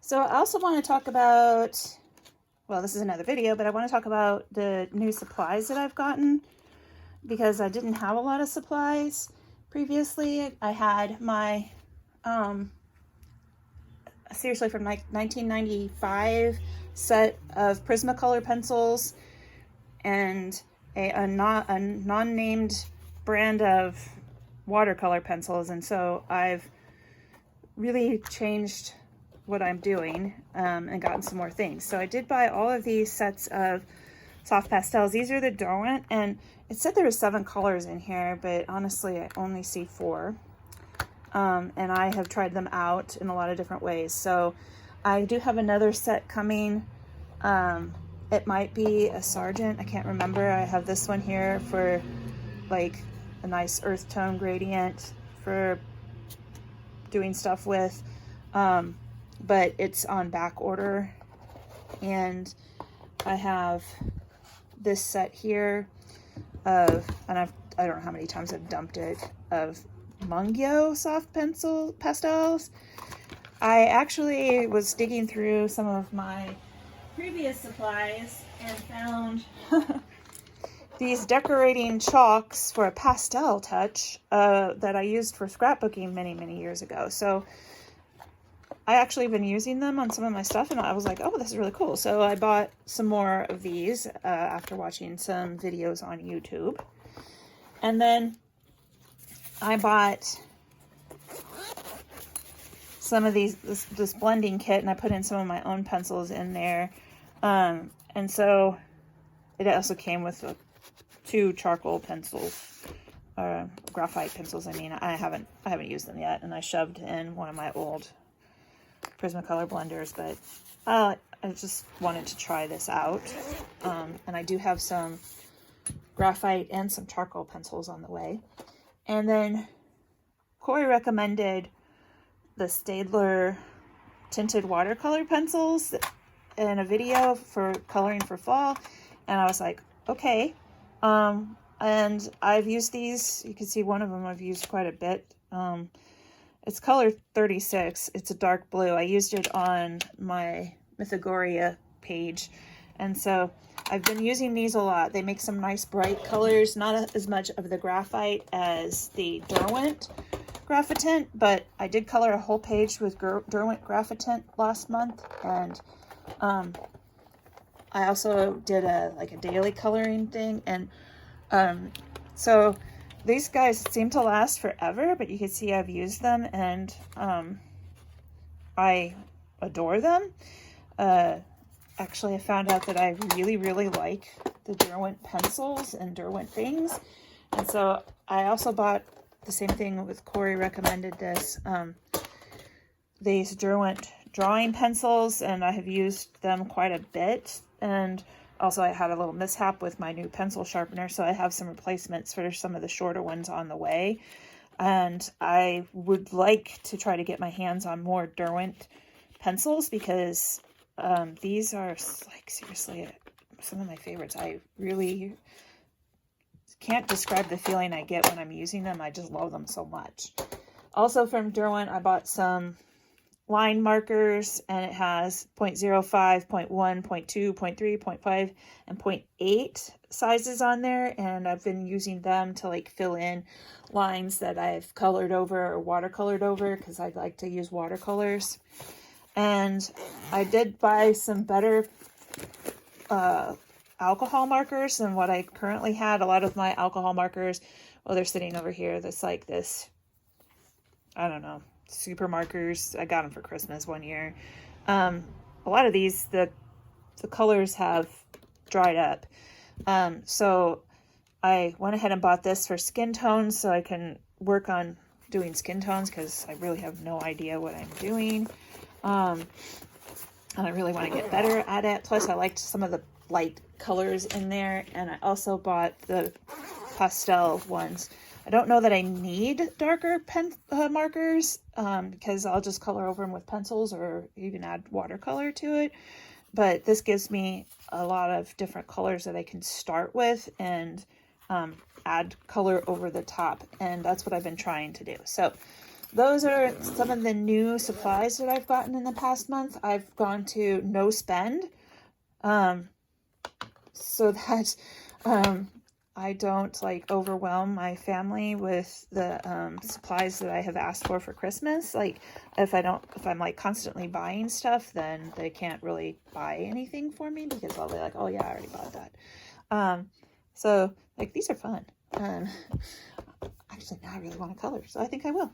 So I also want to talk about, well, this is another video, but I want to talk about the new supplies that I've gotten, because I didn't have a lot of supplies previously. I had my, seriously, from like 1995 set of Prismacolor pencils and a non-named brand of watercolor pencils. And so I've really changed what I'm doing and gotten some more things. So I did buy all of these sets of soft pastels. These are the Derwent, and it said there were 7 colors in here, but honestly I only see 4. And I have tried them out in a lot of different ways. So I do have another set coming. It might be a Sargent, I can't remember. I have this one here for like a nice earth tone gradient for doing stuff with. But it's on back order. And I have this set here of, and I don't know how many times I've dumped it, of Mungyo Soft Pastels. I actually was digging through some of my previous supplies and found these decorating chalks for a Pastel Touch that I used for scrapbooking many years ago. So I actually been using them on some of my stuff, and I was like, oh, this is really cool. So I bought some more of these after watching some videos on YouTube. And then I bought some of this blending kit, and I put in some of my own pencils in there. And so it also came with 2 charcoal pencils, graphite pencils. I mean, I haven't used them yet, and I shoved in one of my old Prismacolor blenders, but I just wanted to try this out. And I do have some graphite and some charcoal pencils on the way. And then Corey recommended the Staedtler tinted watercolor pencils in a video for coloring for fall, and I was like, okay. And I've used these. You can see one of them I've used quite a bit. It's color 36. It's a dark blue. I used it on my Mythagoria page, and so I've been using these a lot. They make some nice bright colors, not as much of the graphite as the Derwent Graphitint, but I did color a whole page with Derwent Graphitint last month, and I also did a daily coloring thing, and so these guys seem to last forever, but you can see I've used them, and I adore them. Actually, I found out that I really like the Derwent pencils and Derwent things, and so I also bought the same thing with Corey recommended this, these Derwent Drawing pencils, and I have used them quite a bit. And also I had a little mishap with my new pencil sharpener, so I have some replacements for some of the shorter ones on the way. And I would like to try to get my hands on more Derwent pencils, because these are, like, seriously some of my favorites. I really can't describe the feeling I get when I'm using them. I just love them so much. Also from Derwent, I bought some line markers, and it has 0.05, 0.1, 0.2, 0.3, 0.5, and 0.8 sizes on there, and I've been using them to like fill in lines that I've colored over or watercolored over, because I like to use watercolors. And I did buy some better alcohol markers than what I currently had. A lot of my alcohol markers, well, they're sitting over here. That's like this, I don't know, super markers. I got them for Christmas one year. A lot of these, the colors have dried up. So I went ahead and bought this for skin tones, so I can work on doing skin tones, because I really have no idea what I'm doing. And I really want to get better at it. Plus I liked some of the light colors in there, and I also bought the pastel ones. I don't know that I need darker pen markers, because I'll just color over them with pencils or even add watercolor to it. But this gives me a lot of different colors that I can start with and add color over the top. And that's what I've been trying to do. So those are some of the new supplies that I've gotten in the past month. I've gone to no spend, so that I don't like overwhelm my family with the supplies that I have asked for Christmas. Like if I'm like constantly buying stuff, then they can't really buy anything for me because I'll be like, oh yeah, I already bought that. So like these are fun. Actually, now I really want a color, so I think I will.